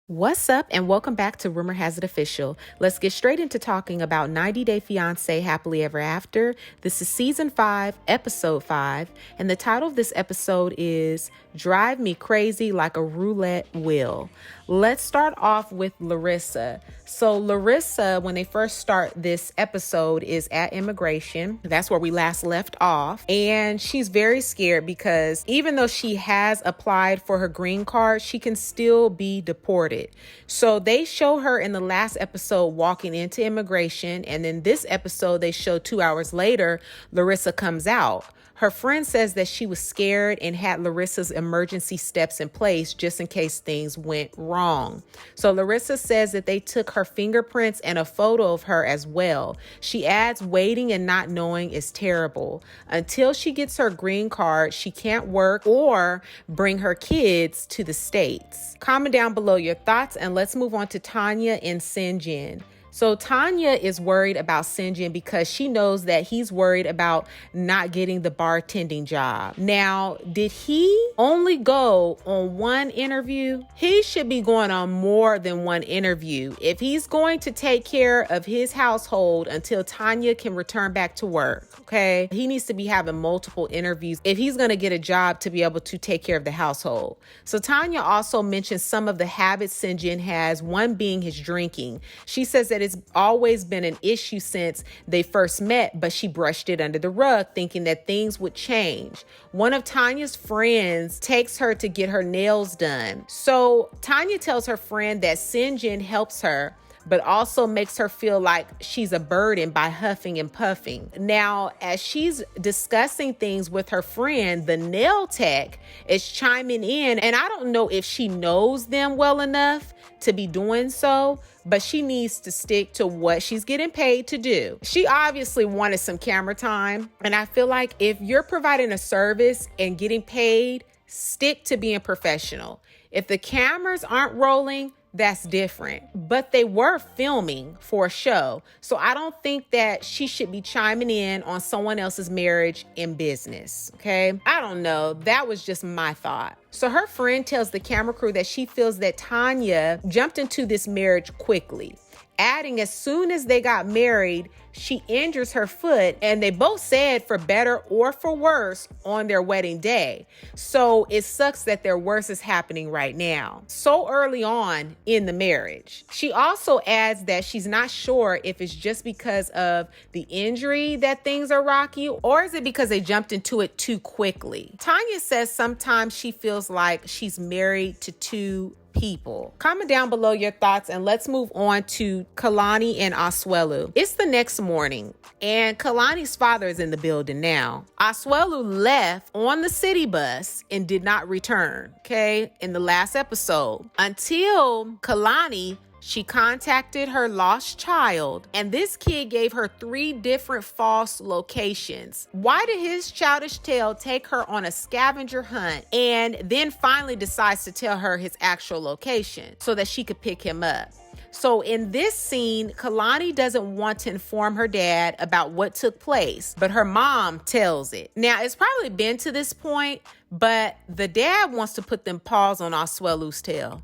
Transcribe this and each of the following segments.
What's up and welcome back to Rumor Has It Official. Let's get straight into talking about 90 Day Fiancé Happily Ever After. This is Season 5, Episode 5, and the title of this episode is Drive Me Crazy Like a Roulette Wheel. Let's start off with Larissa. So Larissa, when they first start this episode, is at immigration. That's where we last left off. And she's very scared because even though she has applied for her green card, she can still be deported. So they show her in the last episode walking into immigration. And then this episode, they show 2 hours later, Larissa comes out. Her friend says that she was scared and had Larissa's emergency steps in place just in case things went wrong. So Larissa says that they took her fingerprints and a photo of her as well. She adds waiting and not knowing is terrible. Until she gets her green card, she can't work or bring her kids to the States. Comment down below your thoughts and let's move on to Tanya and Sinjin. So Tanya is worried about Syngin because she knows that he's worried about not getting the bartending job. Now, did he only go on one interview? He should be going on more than one interview. If he's going to take care of his household until Tanya can return back to work, okay? He needs to be having multiple interviews if he's going to get a job to be able to take care of the household. So Tanya also mentions some of the habits Syngin has, one being his drinking. She says that it's always been an issue since they first met, but she brushed it under the rug thinking that things would change. One of Tanya's friends takes her to get her nails done. So Tanya tells her friend that Syngin helps her, but also makes her feel like she's a burden by huffing and puffing. Now, as she's discussing things with her friend, the nail tech is chiming in, and I don't know if she knows them well enough to be doing so, but she needs to stick to what she's getting paid to do. She obviously wanted some camera time, and I feel like if you're providing a service and getting paid, stick to being professional. If the cameras aren't rolling, that's different. But they were filming for a show. So I don't think that she should be chiming in on someone else's marriage in business, okay? I don't know. That was just my thought. So her friend tells the camera crew that she feels that Tanya jumped into this marriage quickly, adding as soon as they got married, she injures her foot, and they both said for better or for worse on their wedding day. So it sucks that their worst is happening right now, so early on in the marriage. She also adds that she's not sure if it's just because of the injury that things are rocky, or is it because they jumped into it too quickly. Tanya says sometimes she feels like she's married to two people. Comment down below your thoughts and let's move on to Kalani and Asuelu. It's the next morning and Kalani's father is in the building now. Asuelu left on the city bus and did not return, okay, in the last episode until Kalani, she contacted her lost child, and this kid gave her 3 different false locations. Why did his childish tale take her on a scavenger hunt and then finally decides to tell her his actual location so that she could pick him up? So in this scene, Kalani doesn't want to inform her dad about what took place, but her mom tells it. Now, it's probably been to this point, but the dad wants to put them paws on Asuelu's tail.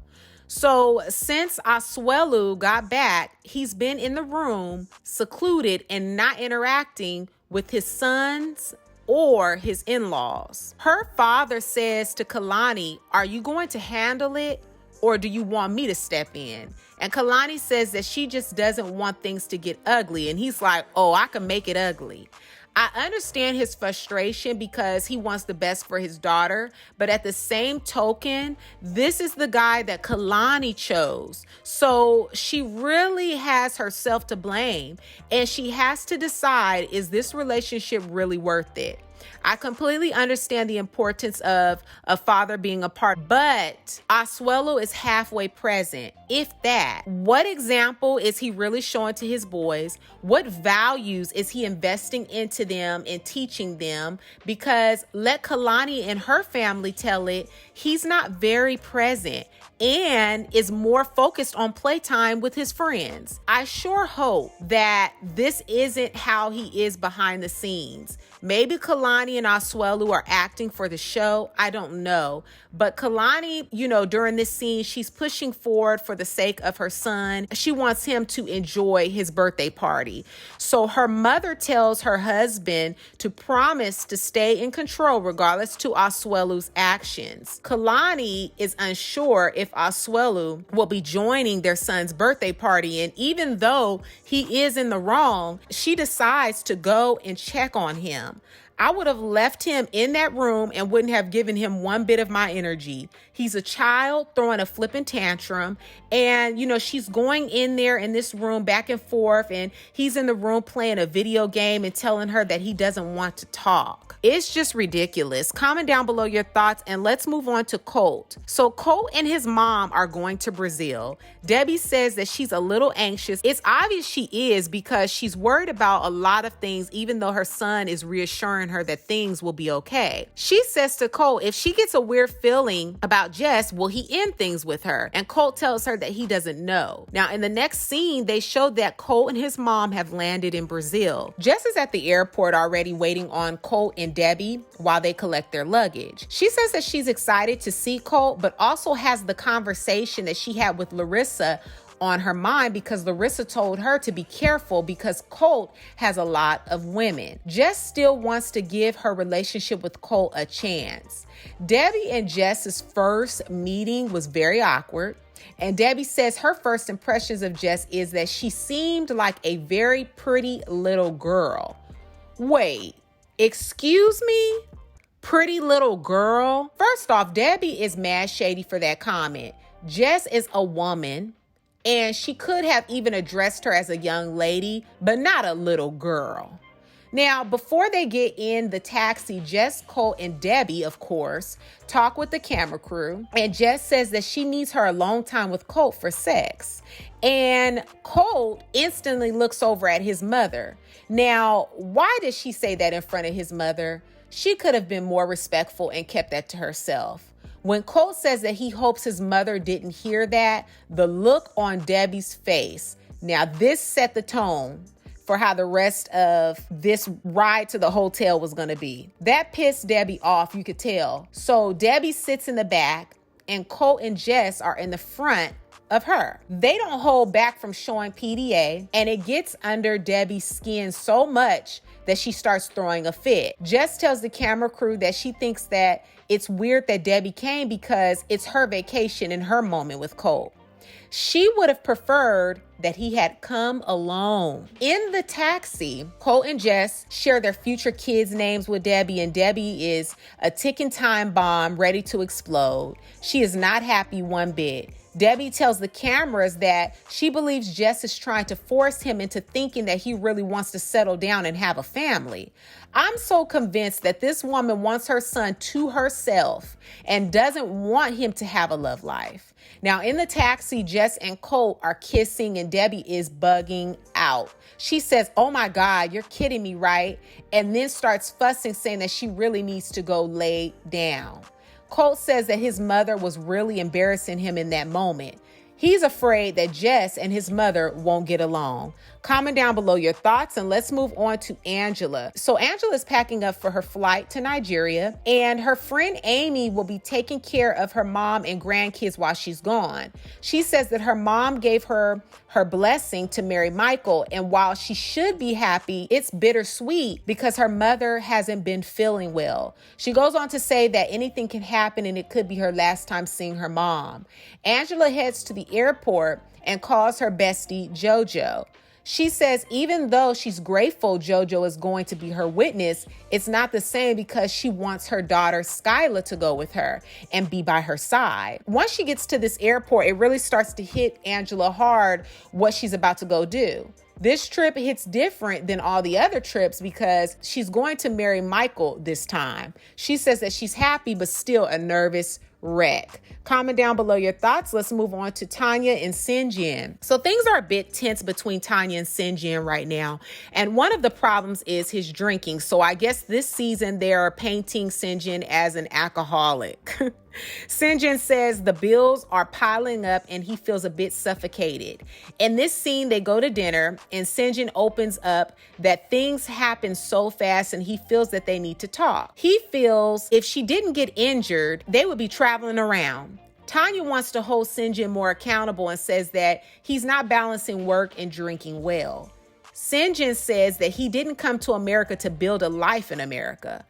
So since Asuelu got back, he's been in the room, secluded and not interacting with his sons or his in-laws. Her father says to Kalani, "Are you going to handle it or do you want me to step in?" And Kalani says that she just doesn't want things to get ugly. And he's like, "Oh, I can make it ugly." I understand his frustration because he wants the best for his daughter, but at the same token, this is the guy that Kalani chose. So she really has herself to blame, and she has to decide, is this relationship really worth it? I completely understand the importance of a father being a part, but Asuelu is halfway present, if that. What example is he really showing to his boys? What values is he investing into them and teaching them? Because let Kalani and her family tell it, he's not very present and is more focused on playtime with his friends. I sure hope that this isn't how he is behind the scenes. Maybe Kalani and Asuelu are acting for the show. I don't know. But Kalani, during this scene, she's pushing forward for the sake of her son. She wants him to enjoy his birthday party. So her mother tells her husband to promise to stay in control regardless to Asuelu's actions. Kalani is unsure if Asuelu will be joining their son's birthday party. And even though he is in the wrong, she decides to go and check on him. I would have left him in that room and wouldn't have given him one bit of my energy. He's a child throwing a flipping tantrum. And, she's going in there in this room back and forth. And he's in the room playing a video game and telling her that he doesn't want to talk. It's just ridiculous. Comment down below your thoughts and let's move on to Colt. So Colt and his mom are going to Brazil. Debbie says that she's a little anxious. It's obvious she is because she's worried about a lot of things, even though her son is reassuring her that things will be okay. She says to Colt, if she gets a weird feeling about Jess, will he end things with her? And Colt tells her that he doesn't know. Now, in the next scene, they show that Colt and his mom have landed in Brazil. Jess is at the airport already waiting on Colt and Debbie while they collect their luggage. She says that she's excited to see Colt, but also has the conversation that she had with Larissa on her mind because Larissa told her to be careful because Colt has a lot of women. Jess still wants to give her relationship with Colt a chance. Debbie and Jess's first meeting was very awkward. And Debbie says her first impressions of Jess is that she seemed like a very pretty little girl. Wait, excuse me? Pretty little girl? First off, Debbie is mad shady for that comment. Jess is a woman. And she could have even addressed her as a young lady, but not a little girl. Now, before they get in the taxi, Jess, Colt, and Debbie, of course, talk with the camera crew. And Jess says that she needs her alone time with Colt for sex. And Colt instantly looks over at his mother. Now, why does she say that in front of his mother? She could have been more respectful and kept that to herself. When Colt says that he hopes his mother didn't hear that, the look on Debbie's face. Now, this set the tone for how the rest of this ride to the hotel was going to be. That pissed Debbie off, you could tell. So Debbie sits in the back and Colt and Jess are in the front of her. They don't hold back from showing PDA, and it gets under Debbie's skin so much that she starts throwing a fit. Jess tells the camera crew that she thinks that it's weird that Debbie came because it's her vacation and her moment with Colt. She would have preferred that he had come alone. In the taxi, Colt and Jess share their future kids' names with Debbie, and Debbie is a ticking time bomb ready to explode. She is not happy one bit. Debbie tells the cameras that she believes Jess is trying to force him into thinking that he really wants to settle down and have a family. I'm so convinced that this woman wants her son to herself and doesn't want him to have a love life. Now, in the taxi, Jess and Colt are kissing and Debbie is bugging out. She says, "Oh my God, you're kidding me, right?" And then starts fussing, saying that she really needs to go lay down. Colt says that his mother was really embarrassing him in that moment. He's afraid that Jess and his mother won't get along. Comment down below your thoughts and let's move on to Angela. So Angela is packing up for her flight to Nigeria, and her friend Amy will be taking care of her mom and grandkids while she's gone. She says that her mom gave her blessing to marry Michael, and while she should be happy, it's bittersweet because her mother hasn't been feeling well. She goes on to say that anything can happen and it could be her last time seeing her mom. Angela heads to the airport and calls her bestie JoJo. She says even though she's grateful JoJo is going to be her witness, it's not the same because she wants her daughter Skyla to go with her and be by her side. Once she gets to this airport, it really starts to hit Angela hard what she's about to go do. This trip hits different than all the other trips because she's going to marry Michael this time. She says that she's happy but still a nervous wreck. Comment down below your thoughts. Let's move on to Tanya and Sinjin. So things are a bit tense between Tanya and Sinjin right now. And one of the problems is his drinking. So I guess this season they're painting Sinjin as an alcoholic. Syngin says the bills are piling up and he feels a bit suffocated. In this scene, they go to dinner and Syngin opens up that things happen so fast and he feels that they need to talk. He feels if she didn't get injured, they would be traveling around. Tanya wants to hold Syngin more accountable and says that he's not balancing work and drinking well. Syngin says that he didn't come to America to build a life in America.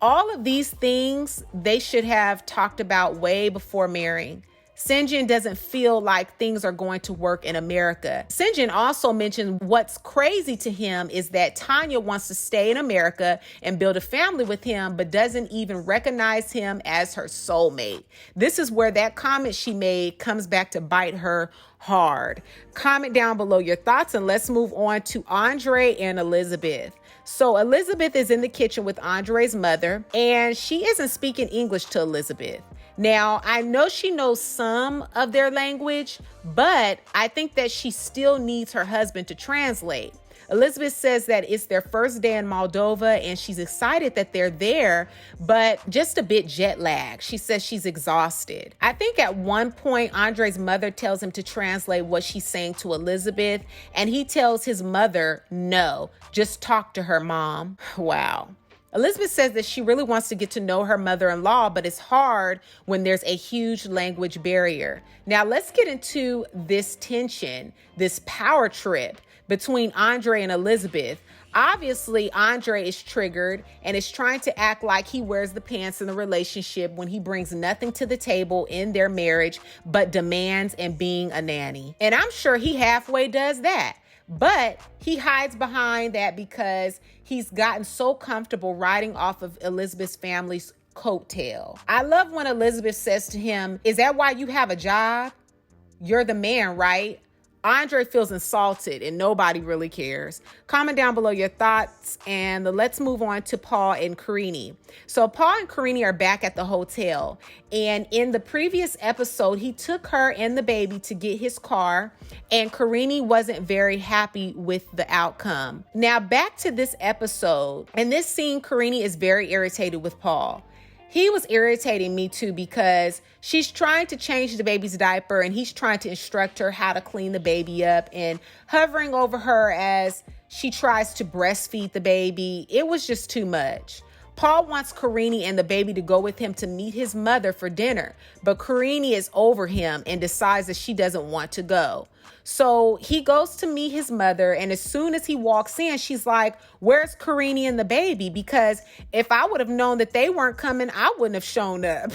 All of these things they should have talked about way before marrying. Syngin doesn't feel like things are going to work in America. Syngin also mentioned what's crazy to him is that Tanya wants to stay in America and build a family with him, but doesn't even recognize him as her soulmate. This is where that comment she made comes back to bite her hard. Comment down below your thoughts and let's move on to Andrei and Elizabeth. So Elizabeth is in the kitchen with Andrei's mother and she isn't speaking English to Elizabeth. Now, I know she knows some of their language, but I think that she still needs her husband to translate. Elizabeth says that it's their first day in Moldova and she's excited that they're there, but just a bit jet lagged. She says she's exhausted. I think at one point, Andrei's mother tells him to translate what she's saying to Elizabeth, and he tells his mother, no, just talk to her, Mom. Wow. Elizabeth says that she really wants to get to know her mother-in-law, but it's hard when there's a huge language barrier. Now, let's get into this tension, this power trip between Andrei and Elizabeth. Obviously, Andrei is triggered and is trying to act like he wears the pants in the relationship when he brings nothing to the table in their marriage but demands and being a nanny. And I'm sure he halfway does that. But he hides behind that because he's gotten so comfortable riding off of Elizabeth's family's coattail. I love when Elizabeth says to him, is that why you have a job? You're the man, right? Andrei feels insulted and nobody really cares. Comment down below your thoughts and let's move on to Paul and Karine. So Paul and Karine are back at the hotel, and in the previous episode, he took her and the baby to get his car, and Karine wasn't very happy with the outcome. Now back to this episode. In this scene, Karine is very irritated with Paul. He was irritating me too because she's trying to change the baby's diaper and he's trying to instruct her how to clean the baby up and hovering over her as she tries to breastfeed the baby. It was just too much. Paul wants Karine and the baby to go with him to meet his mother for dinner, but Karine is over him and decides that she doesn't want to go. So he goes to meet his mother, and as soon as he walks in, she's like, where's Karine and the baby? Because if I would have known that they weren't coming, I wouldn't have shown up.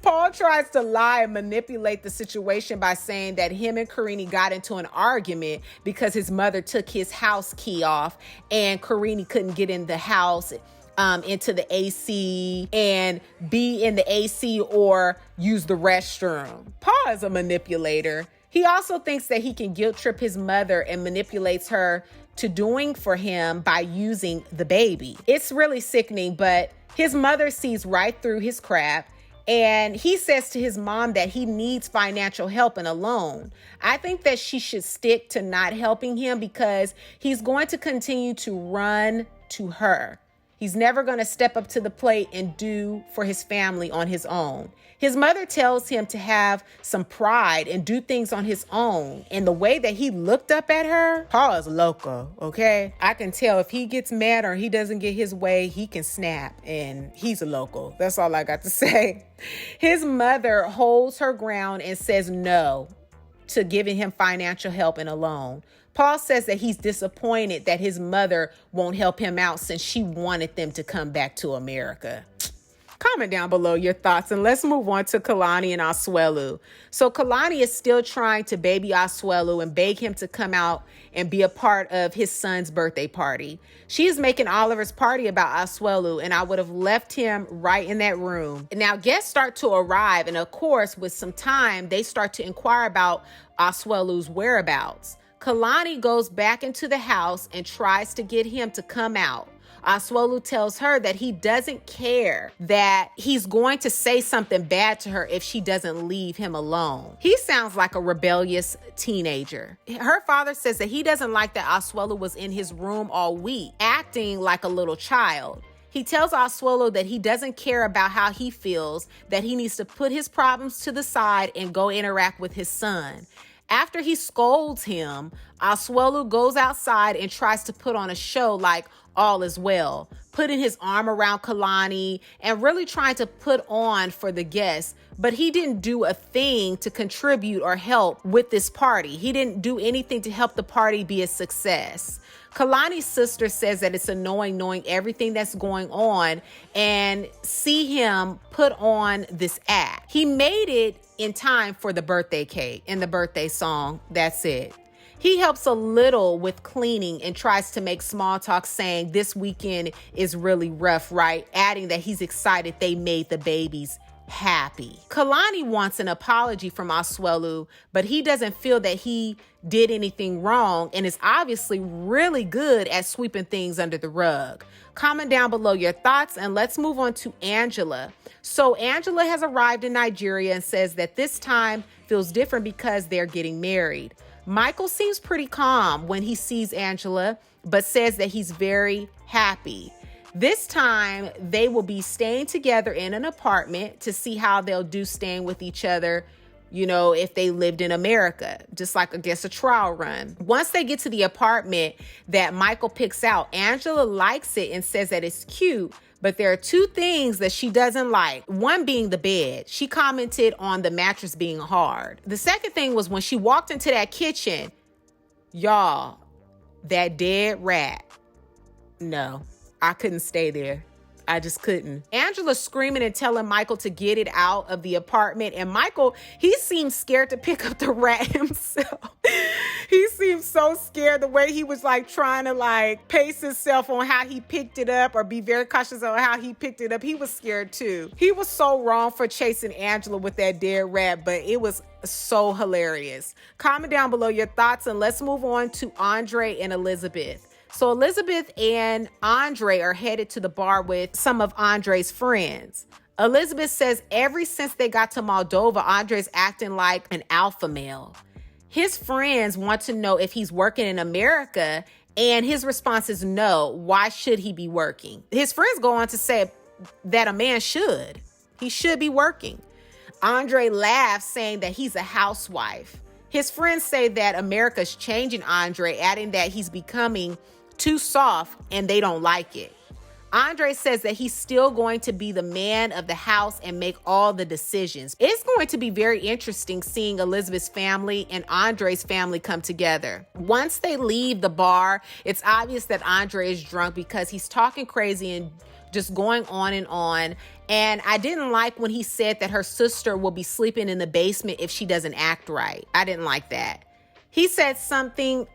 Paul tries to lie and manipulate the situation by saying that him and Karine got into an argument because his mother took his house key off and Karine couldn't get in the house into the AC and be in the AC or use the restroom. Paul is a manipulator. He also thinks that he can guilt trip his mother and manipulates her to doing for him by using the baby. It's really sickening, but his mother sees right through his crap. And he says to his mom that he needs financial help and a loan. I think that she should stick to not helping him because he's going to continue to run to her. He's never going to step up to the plate and do for his family on his own. His mother tells him to have some pride and do things on his own. And the way that he looked up at her, Paul is loco, okay? I can tell if he gets mad or he doesn't get his way, he can snap, and he's a loco. That's all I got to say. His mother holds her ground and says no to giving him financial help and a loan. Paul says that he's disappointed that his mother won't help him out since she wanted them to come back to America. Comment down below your thoughts and let's move on to Kalani and Asuelu. So Kalani is still trying to baby Asuelu and beg him to come out and be a part of his son's birthday party. She is making Oliver's party about Asuelu, and I would have left him right in that room. Now guests start to arrive, and of course, with some time, they start to inquire about Asuelu's whereabouts. Kalani goes back into the house and tries to get him to come out. Asuelu tells her that he doesn't care, that he's going to say something bad to her if she doesn't leave him alone. He sounds like a rebellious teenager. Her father says that he doesn't like that Asuelu was in his room all week, acting like a little child. He tells Asuelu that he doesn't care about how he feels, that he needs to put his problems to the side and go interact with his son. After he scolds him, Asuelu goes outside and tries to put on a show like all is well, putting his arm around Kalani and really trying to put on for the guests. But he didn't do a thing to contribute or help with this party. He didn't do anything to help the party be a success. Kalani's sister says that it's annoying knowing everything that's going on and see him put on this act. He made it in time for the birthday cake and the birthday song. That's it. He helps a little with cleaning and tries to make small talk, saying this weekend is really rough, right? Adding that he's excited they made the babies happy. Kalani wants an apology from Asuelu, but he doesn't feel that he did anything wrong and is obviously really good at sweeping things under the rug. Comment down below your thoughts and let's move on to Angela. So Angela has arrived in Nigeria and says that this time feels different because they're getting married. Michael seems pretty calm when he sees Angela, but says that he's very happy. This time, they will be staying together in an apartment to see how they'll do staying with each other, you know, if they lived in America, just like, I guess, a trial run. Once they get to the apartment that Michael picks out, Angela likes it and says that it's cute, but there are two things that she doesn't like. One being the bed. She commented on the mattress being hard. The second thing was when she walked into that kitchen, y'all, that dead rat. No. I couldn't stay there. I just couldn't. Angela's screaming and telling Michael to get it out of the apartment. And Michael, he seems scared to pick up the rat himself. He seems so scared the way he was like trying to like pace himself on how he picked it up or be very cautious on how he picked it up. He was scared too. He was so wrong for chasing Angela with that dead rat, but it was so hilarious. Comment down below your thoughts and let's move on to Andrei and Elizabeth. So Elizabeth and Andrei are headed to the bar with some of Andrei's friends. Elizabeth says ever since they got to Moldova, Andrei's acting like an alpha male. His friends want to know if he's working in America, and his response is no. Why should he be working? His friends go on to say that a man should. He should be working. Andrei laughs, saying that he's a housewife. His friends say that America's changing Andrei, adding that he's becoming too soft and they don't like it. Andrei says that he's still going to be the man of the house and make all the decisions. It's going to be very interesting seeing Elizabeth's family and Andrei's family come together. Once they leave the bar, it's obvious that Andrei is drunk because he's talking crazy and just going on and on. And I didn't like when he said that her sister will be sleeping in the basement if she doesn't act right. I didn't like that. He said something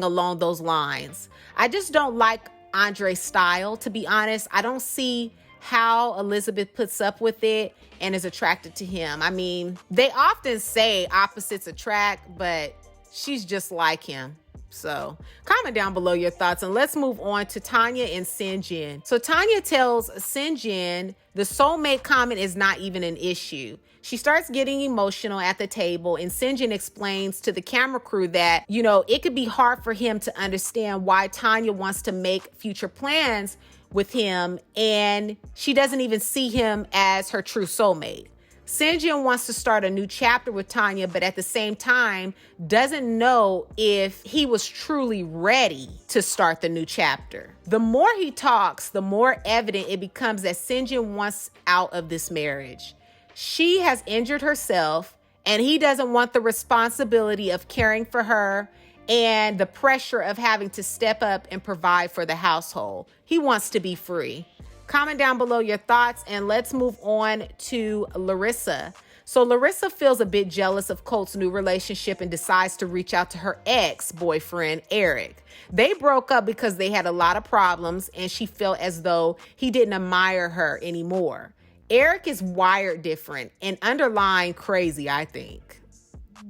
along those lines. I just don't like Andrei's style, to be honest. I don't see how Elizabeth puts up with it and is attracted to him. I mean, they often say opposites attract, but she's just like him. So comment down below your thoughts and let's move on to Tanya and Sinjin. So Tanya tells Sinjin the soulmate comment is not even an issue. She starts getting emotional at the table and Sinjin explains to the camera crew that, you know, it could be hard for him to understand why Tanya wants to make future plans with him and she doesn't even see him as her true soulmate. Syngin wants to start a new chapter with Tanya, but at the same time doesn't know if he was truly ready to start the new chapter. The more he talks, the more evident it becomes that Syngin wants out of this marriage. She has injured herself and he doesn't want the responsibility of caring for her and the pressure of having to step up and provide for the household. He wants to be free. Comment down below your thoughts and let's move on to Larissa. So Larissa feels a bit jealous of Colt's new relationship and decides to reach out to her ex-boyfriend, Eric. They broke up because they had a lot of problems and she felt as though he didn't admire her anymore. Eric is wired different and underlying crazy, I think.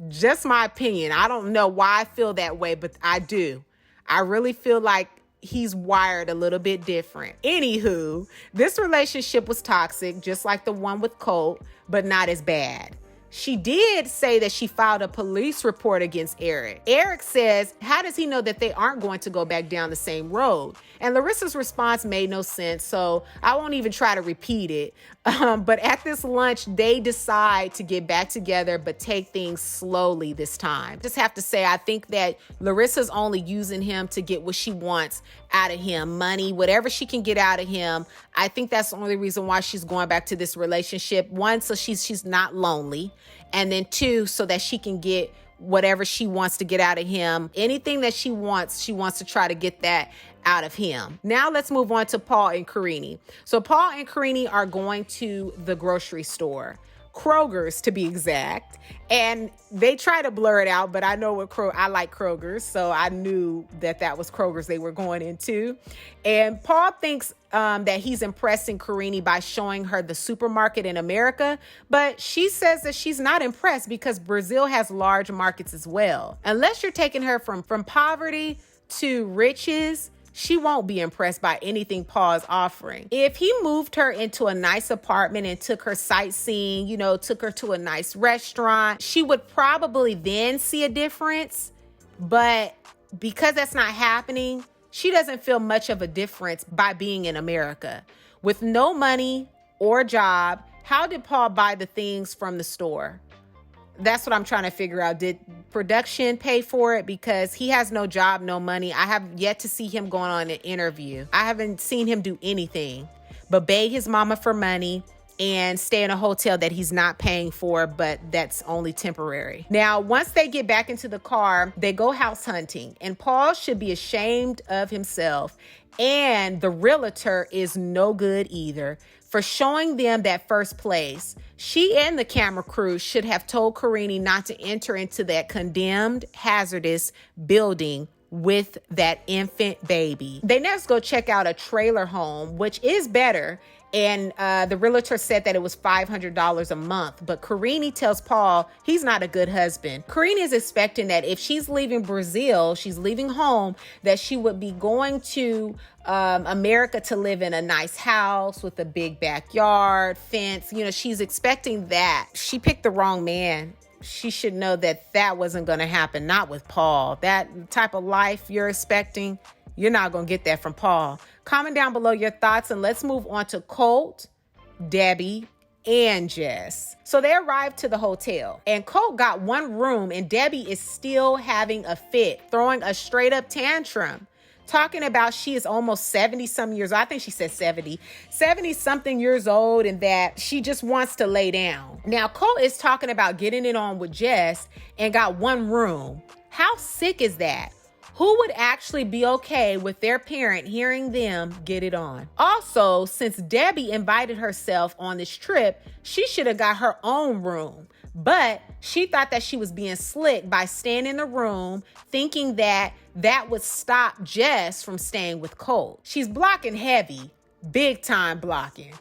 Just my opinion. I don't know why I feel that way, but I do. I really feel like he's wired a little bit different. Anywho, this relationship was toxic, just like the one with Colt, but not as bad. She did say that she filed a police report against Eric. Eric says, how does he know that they aren't going to go back down the same road? And Larissa's response made no sense, so I won't even try to repeat it. But at this lunch, they decide to get back together, but take things slowly this time. Just have to say, I think that Larissa's only using him to get what she wants out of him, money, whatever she can get out of him. I think that's the only reason why she's going back to this relationship. One, so she's not lonely. And then two, so that she can get whatever she wants to get out of him. Anything that she wants to try to get that out of him. Now let's move on to Paul and Karine. So Paul and Karine are going to the grocery store, Kroger's to be exact, and they try to blur it out, but I know what I like Kroger's, so I knew that was Kroger's they were going into. And Paul thinks that he's impressing Karine by showing her the supermarket in America, but she says that she's not impressed because Brazil has large markets as well. Unless you're taking her from poverty to riches, she won't be impressed by anything Paul is offering. If he moved her into a nice apartment and took her sightseeing, took her to a nice restaurant, she would probably then see a difference. But because that's not happening, she doesn't feel much of a difference by being in America. With no money or job, how did Paul buy the things from the store? That's what I'm trying to figure out. Did production pay for it? Because he has no job, no money. I have yet to see him going on an interview. I haven't seen him do anything but beg his mama for money and stay in a hotel that he's not paying for, but that's only temporary. Now, once they get back into the car, they go house hunting, and Paul should be ashamed of himself. And the realtor is no good either for showing them that first place. She and the camera crew should have told Karine not to enter into that condemned, hazardous building with that infant baby. They next go check out a trailer home, which is better. And the realtor said that it was $500 a month. But Karine tells Paul he's not a good husband. Karine is expecting that if she's leaving Brazil, she's leaving home, that she would be going to America to live in a nice house with a big backyard, fence. She's expecting that. She picked the wrong man. She should know that wasn't going to happen. Not with Paul. That type of life you're expecting, you're not going to get that from Paul. Comment down below your thoughts, and let's move on to Colt, Debbie, and Jess. So they arrived to the hotel, and Colt got one room, and Debbie is still having a fit, throwing a straight up tantrum, talking about she is almost 70-some years old. I think she said 70-something years old, and that she just wants to lay down. Now, Colt is talking about getting it on with Jess and got one room. How sick is that? Who would actually be okay with their parent hearing them get it on? Also, since Debbie invited herself on this trip, she should have got her own room. But she thought that she was being slick by staying in the room, thinking that would stop Jess from staying with Colt. She's blocking heavy, big time blocking.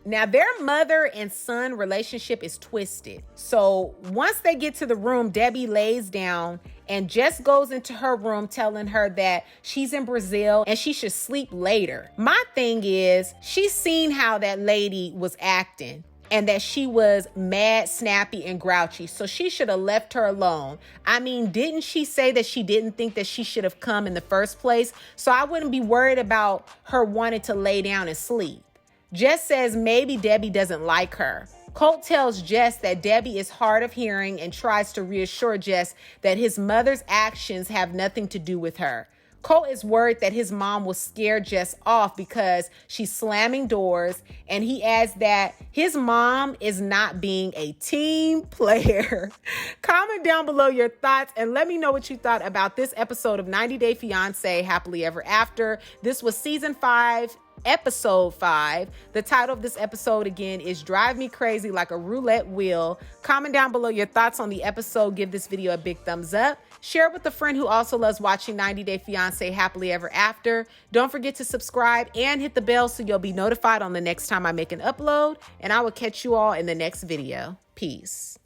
Now, their mother and son relationship is twisted. So once they get to the room, Debbie lays down and Jess goes into her room telling her that she's in Brazil and she should sleep later. My thing is, she's seen how that lady was acting and that she was mad, snappy, and grouchy. So she should have left her alone. I mean, didn't she say that she didn't think that she should have come in the first place? So I wouldn't be worried about her wanting to lay down and sleep. Jess says maybe Debbie doesn't like her. Colt tells Jess that Debbie is hard of hearing and tries to reassure Jess that his mother's actions have nothing to do with her. Colt is worried that his mom will scare Jess off because she's slamming doors, and he adds that his mom is not being a team player. Comment down below your thoughts and let me know what you thought about this episode of 90 Day Fiancé Happily Ever After. This was season 5. Episode 5. The title of this episode again is Drive Me Crazy Like a Roulette Wheel. Comment down below your thoughts on the episode. Give this video a big thumbs up. Share it with a friend who also loves watching 90 Day Fiancé Happily Ever After. Don't forget to subscribe and hit the bell so you'll be notified on the next time I make an upload. And I will catch you all in the next video. Peace.